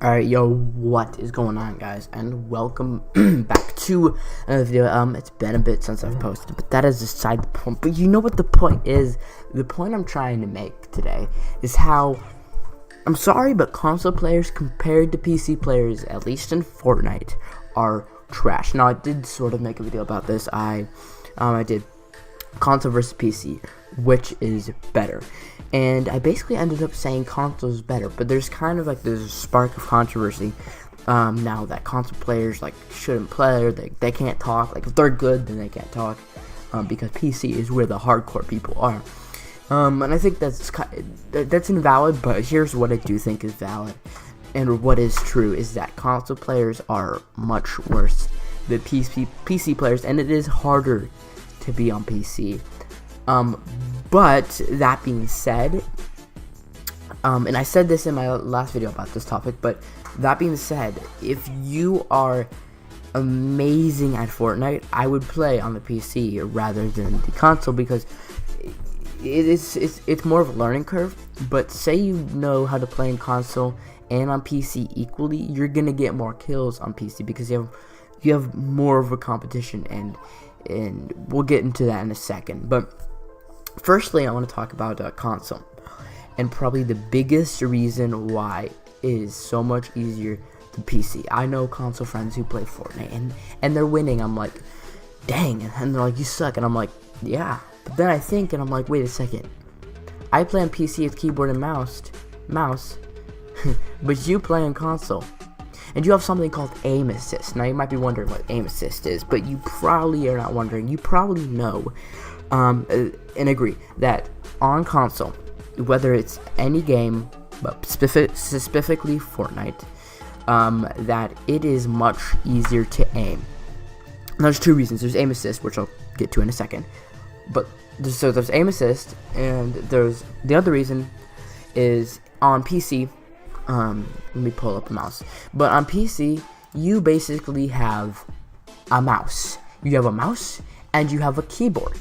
Alright, yo, what is going on, guys, and welcome back to another video. It's been a bit since I've posted, but that is beside the point. But you know what the point is? The point I'm trying to make today is how, I'm sorry, but console players compared to PC players, at least in Fortnite, are trash. Now, I did sort of make a video about this. I did console versus PC, which is better, and I basically ended up saying console is better, but there's kind of like there's a spark of controversy now that console players like shouldn't play, or they can't talk. Like if they're good, then they can't talk, because PC is where the hardcore people are, and I think that's invalid. But here's what I do think is valid, and what is true is that console players are much worse than PC players, and it is harder to be on PC. But that being said, and I said this in my last video about this topic, but that being said, if you are amazing at Fortnite, I would play on the PC rather than the console, because it's more of a learning curve. But say you know how to play in console and on PC equally, you're gonna get more kills on PC because you have more of a competition, and we'll get into that in a second. But firstly, I want to talk about console, and probably the biggest reason why it is so much easier than PC. I know console friends who play Fortnite and they're winning. I'm like, dang, and they're like, you suck, and I'm like, yeah. But then I think, and I'm like, wait a second, I play on PC with keyboard and mouse, but you play on console, and you have something called aim assist. Now you might be wondering what aim assist is, but you probably are not wondering. You probably know, and agree that on console, whether it's any game, but specifically Fortnite, that it is much easier to aim. And there's two reasons. There's aim assist, which I'll get to in a second, but there's aim assist, and there's the other reason is on PC. Let me pull up a mouse. But on PC, you basically have a mouse. You have a mouse and you have a keyboard.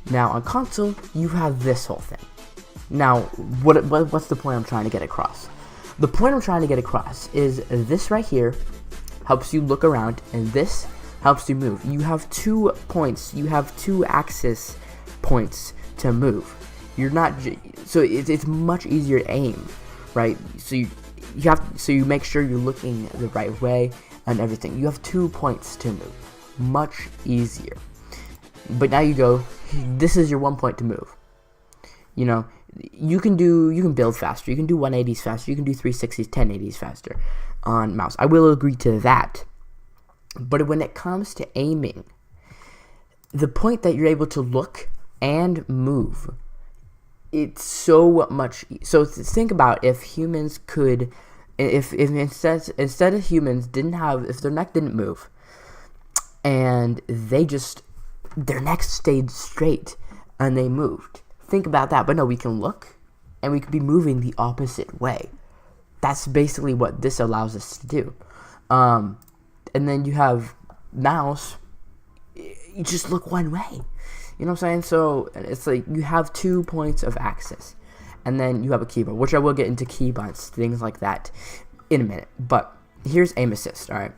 Now on console, you have this whole thing. Now, what's the point I'm trying to get across? The point I'm trying to get across is this right here helps you look around, and this helps you move. You have 2 points. You have 2 axis points to move. You're not so it's much easier to aim, right? So you make sure you're looking the right way and everything. You have 2 points to move. Much easier. But now you go, this is your 1 point to move. You know, you can build faster. You can do 180s faster. You can do 360s, 1080s faster on mouse. I will agree to that. But when it comes to aiming, the point that you're able to look and move, it's so much. So think about if humans could, if instead of humans didn't have, if their neck didn't move, and their neck stayed straight and they moved. Think about that. But no, we can look and we could be moving the opposite way. That's basically what this allows us to do. And then you have mouse. You just look one way. You know what I'm saying? So it's like you have 2 points of access, and then you have a keyboard, which I will get into keybinds, things like that, in a minute. But here's aim assist. All right.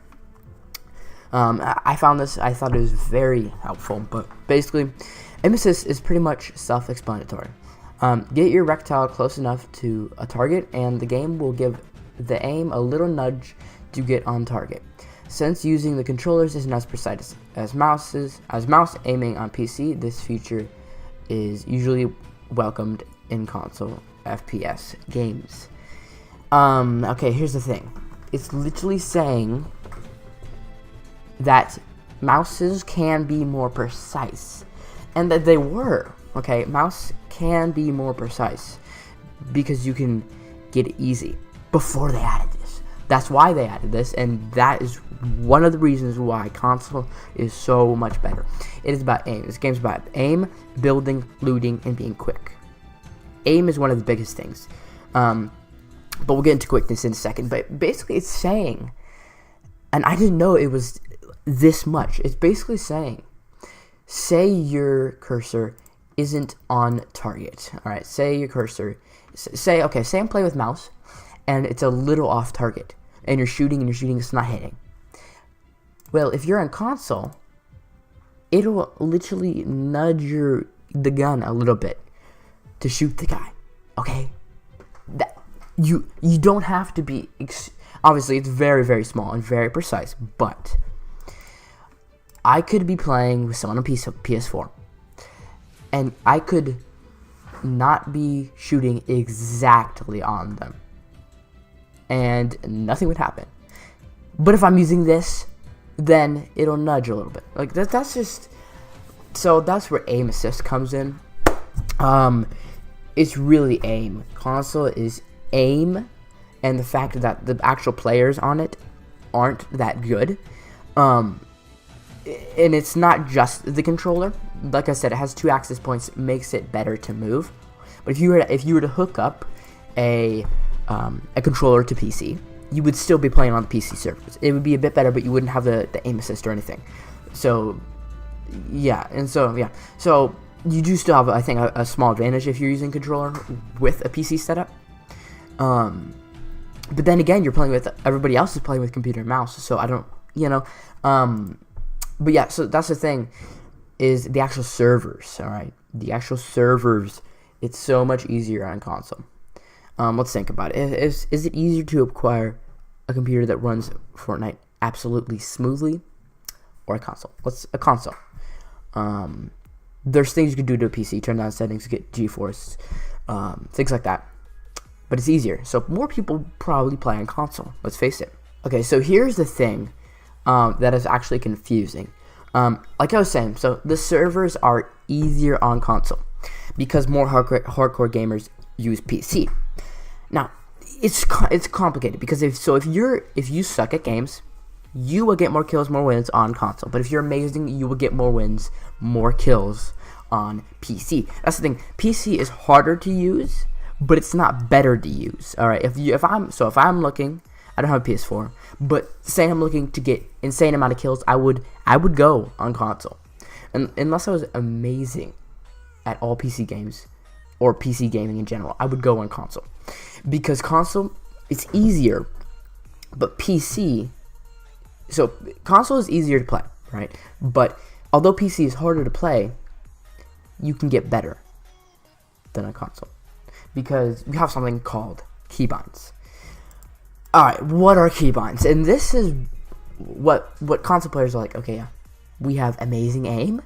I found this. I thought it was very helpful. But basically, aim assist is pretty much self-explanatory. Get your rectile close enough to a target, and the game will give the aim a little nudge to get on target. Since using the controllers isn't as precise as mouse aiming on PC, this feature is usually welcomed in console FPS games. Okay, here's the thing. It's literally saying that mouses can be more precise, and that they were. Okay, mouse can be more precise because you can get it easy before they added this. That's why they added this, and that is one of the reasons why console is so much better. It is about aim. This game's about aim, building, looting, and being quick. Aim is one of the biggest things. But we'll get into quickness in a second. But basically it's saying, and I didn't know it was this much. It's basically saying, say your cursor isn't on target. Alright, say your cursor, say I'm playing with mouse, and it's a little off target. and you're shooting, it's not hitting. Well, if you're on console, it'll literally nudge the gun a little bit to shoot the guy. Okay, that you don't have to be. Obviously, it's very, very small and very precise, but I could be playing with someone on PS4, and I could not be shooting exactly on them, and nothing would happen. But if I'm using this, then it'll nudge a little bit. Like that's just. So that's where aim assist comes in. It's really aim. Console is aim, and the fact that the actual players on it aren't that good. And it's not just the controller. Like I said, it has 2 access points, makes it better to move. But if you were to hook up a controller to PC, you would still be playing on the PC servers. It would be a bit better, but you wouldn't have the aim assist or anything. So so you do still have, I think, a small advantage if you're using controller with a PC setup. But then again, you're playing with everybody else is playing with computer and mouse, so I don't, but yeah, so that's the thing, is the actual servers. All right, the actual servers. It's so much easier on console. Let's think about it. Is it easier to acquire a computer that runs Fortnite absolutely smoothly, or a console? What's a console? There's things you can do to a PC, turn down settings, get GeForce, things like that. But it's easier, so more people probably play on console. Let's face it. Okay, so here's the thing that is actually confusing. Like I was saying, so the servers are easier on console because more hardcore gamers use PC. Now, it's complicated because if you suck at games, you will get more kills, more wins on console. But if you're amazing, you will get more wins, more kills on PC. That's the thing. PC is harder to use, but it's not better to use. All right. If I'm looking, I don't have a PS4, but say I'm looking to get insane amount of kills, I would go on console, and unless I was amazing at all PC games or PC gaming in general, I would go on console because console it's easier, but PC. So console is easier to play, right? But although PC is harder to play, you can get better than a console because we have something called keybinds. All right, what are keybinds? And this is what console players are like. Okay, yeah, we have amazing aim,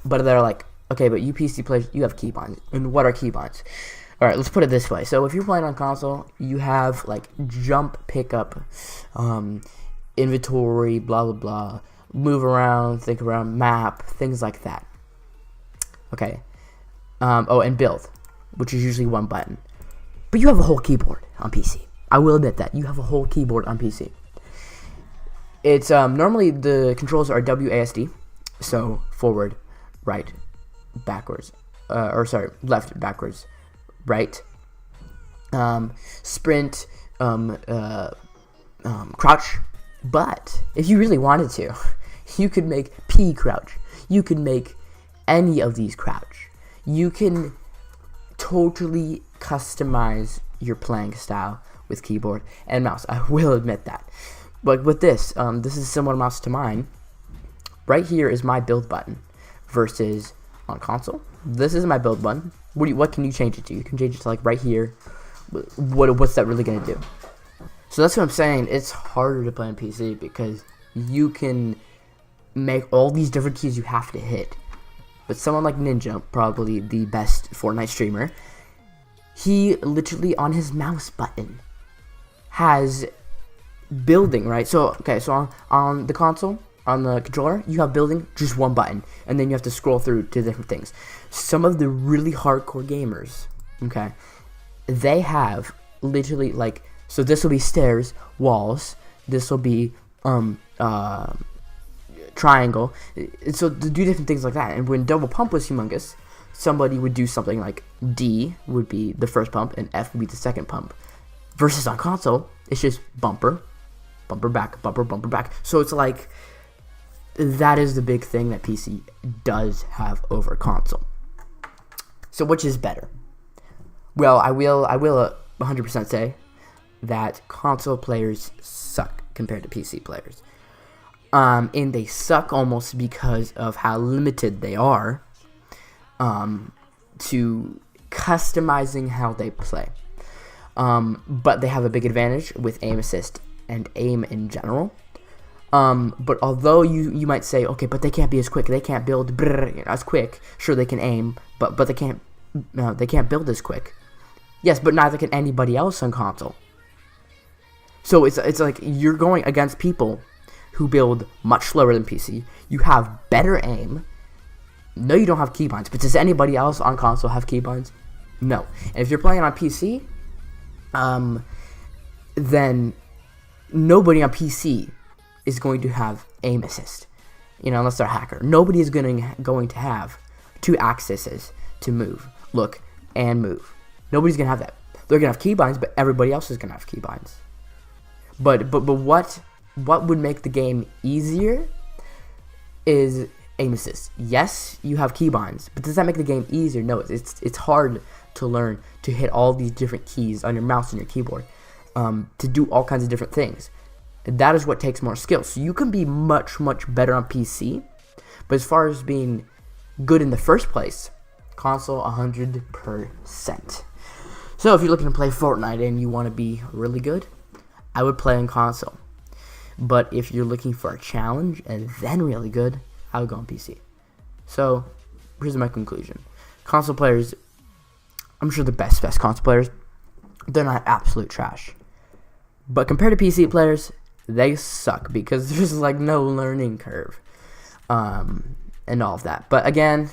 but they're like, okay, but you PC players, you have keybinds. And what are keybinds? All right, let's put it this way. So if you're playing on console, you have like jump, pickup, inventory, blah blah blah, move around, think around, map, things like that. Okay. And build, which is usually one button. But you have a whole keyboard on PC. I will admit that you have a whole keyboard on PC. It's normally the controls are WASD, so forward, right, backwards, left, backwards, right, sprint, crouch. But if you really wanted to, you could make P crouch. You could make any of these crouch. You can totally customize your playing style with keyboard and mouse. I will admit that. But with this is a similar mouse to mine. Right here is my build button versus on console. This is my build button. What can you change it to? You can change it to like right here. What's that really gonna do? So that's what I'm saying. It's harder to play on PC because you can make all these different keys you have to hit. But someone like Ninja, probably the best Fortnite streamer, he literally on his mouse button has building, right? So on the console, on the controller, you have building, just one button, and then you have to scroll through to different things. Some of the really hardcore gamers, okay, they have literally like, so this will be stairs, walls, this will be triangle, so to do different things like that. And when double pump was humongous, somebody would do something like D would be the first pump and F would be the second pump, versus on console it's just bumper back, bumper back. So it's like, that is the big thing that PC does have over console. So which is better? Well, I will 100% say that console players suck compared to PC players. And they suck almost because of how limited they are to customizing how they play. But they have a big advantage with aim assist and aim in general. But although you might say, okay, but they can't be as quick, they can't build as quick. Sure, they can aim, but they can't build as quick. Yes, but neither can anybody else on console. So it's like you're going against people who build much slower than PC. You have better aim. No, you don't have keybinds. But does anybody else on console have keybinds? No. And if you're playing on PC, then nobody on PC is going to have aim assist. Unless they're a hacker. Nobody is going to have 2 axes to move, look, and move. Nobody's going to have that. They're going to have keybinds, but everybody else is going to have keybinds. But what would make the game easier is aim assist. Yes, you have keybinds, but does that make the game easier? No, it's hard to learn to hit all these different keys on your mouse and your keyboard, to do all kinds of different things. That is what takes more skill. So you can be much, much better on PC, but as far as being good in the first place, console 100%. So if you're looking to play Fortnite and you want to be really good, I would play on console. But if you're looking for a challenge and then really good, I would go on PC. So here's my conclusion. Console players, I'm sure the best console players, they're not absolute trash. But compared to PC players, they suck because there's like no learning curve, and all of that. But again,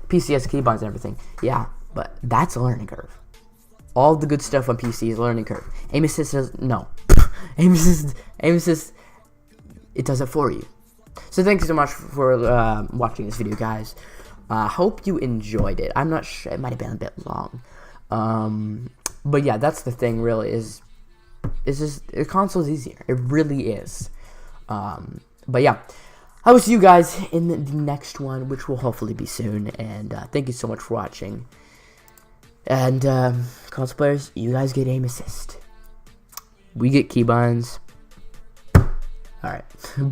PC has keybinds and everything. Yeah, but that's a learning curve. All the good stuff on PC is a learning curve. Aim assist does no. aim assist, it does it for you. So thank you so much for watching this video, guys. Hope you enjoyed it. I'm not sure, it might have been a bit long. But yeah, that's the thing. Really, is just the console is easier. It really is. But yeah, I will see you guys in the next one, which will hopefully be soon. And thank you so much for watching. And console players, you guys get aim assist. We get keybinds. All right. Bye.